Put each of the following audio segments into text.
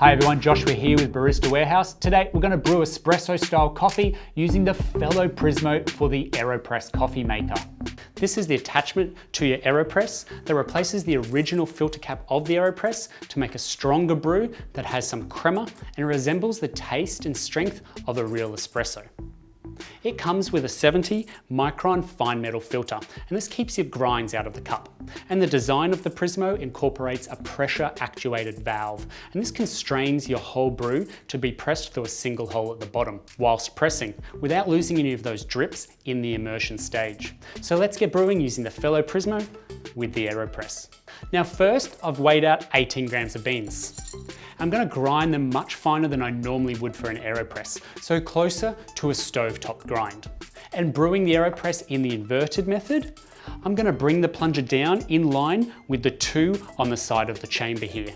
Hi everyone, Joshua here with Barista Warehouse. Today we're going to brew espresso style coffee using the Fellow Prismo for the AeroPress coffee maker. This is the attachment to your AeroPress that replaces the original filter cap of the AeroPress to make a stronger brew that has some crema and resembles the taste and strength of a real espresso. It comes with a 70 micron fine metal filter, and this keeps your grinds out of the cup. And the design of the Prismo incorporates a pressure actuated valve, and this constrains your whole brew to be pressed through a single hole at the bottom whilst pressing, without losing any of those drips in the immersion stage. So let's get brewing using the Fellow Prismo with the AeroPress. Now first, I've weighed out 18 grams of beans. I'm going to grind them much finer than I normally would for an AeroPress, so closer to a stovetop grind. And brewing the AeroPress in the inverted method, I'm going to bring the plunger down in line with the two on the side of the chamber here.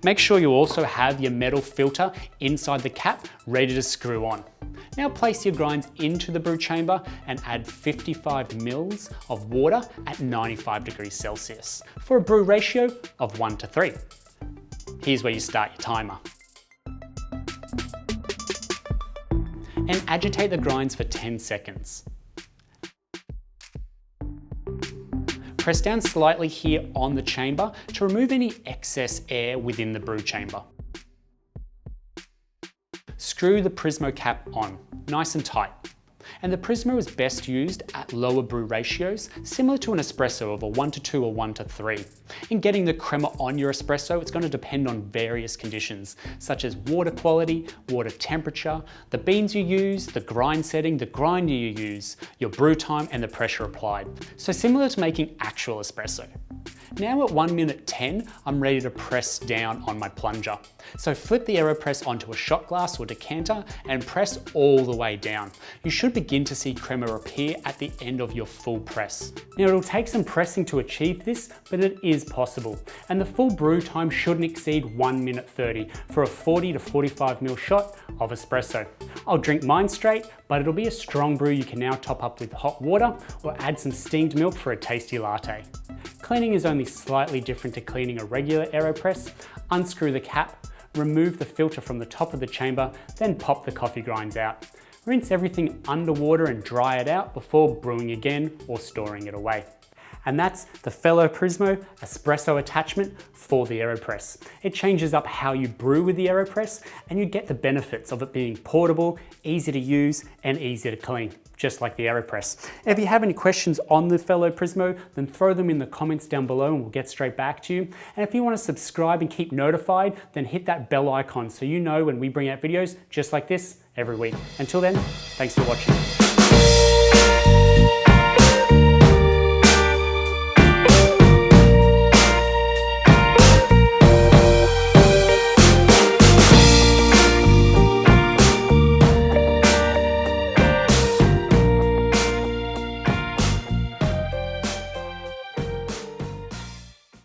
Make sure you also have your metal filter inside the cap ready to screw on. Now place your grinds into the brew chamber and add 55 mils of water at 95 degrees Celsius for a brew ratio of 1:3. Here's where you start your timer. And agitate the grinds for 10 seconds. Press down slightly here on the chamber to remove any excess air within the brew chamber. Screw the Prismo cap on, nice and tight. And the Prismo is best used at lower brew ratios, similar to an espresso of a 1:2 or 1:3. In getting the crema on your espresso, it's going to depend on various conditions, such as water quality, water temperature, the beans you use, the grind setting, the grinder you use, your brew time, and the pressure applied. So similar to making actual espresso. Now at 1 minute 10, I'm ready to press down on my plunger. So flip the AeroPress onto a shot glass or decanter and press all the way down. You should begin to see crema appear at the end of your full press. Now it'll take some pressing to achieve this, but it is possible. And the full brew time shouldn't exceed 1 minute 30 for a 40 to 45 ml shot of espresso. I'll drink mine straight, but it'll be a strong brew you can now top up with hot water or add some steamed milk for a tasty latte. Cleaning is only slightly different to cleaning a regular AeroPress. Unscrew the cap, remove the filter from the top of the chamber, then pop the coffee grinds out. Rinse everything underwater and dry it out before brewing again or storing it away. And that's the Fellow Prismo espresso attachment for the AeroPress. It changes up how you brew with the AeroPress, and you get the benefits of it being portable, easy to use, and easy to clean, just like the AeroPress. If you have any questions on the Fellow Prismo, then throw them in the comments down below and we'll get straight back to you. And if you want to subscribe and keep notified, then hit that bell icon so you know when we bring out videos just like this every week. Until then, thanks for watching.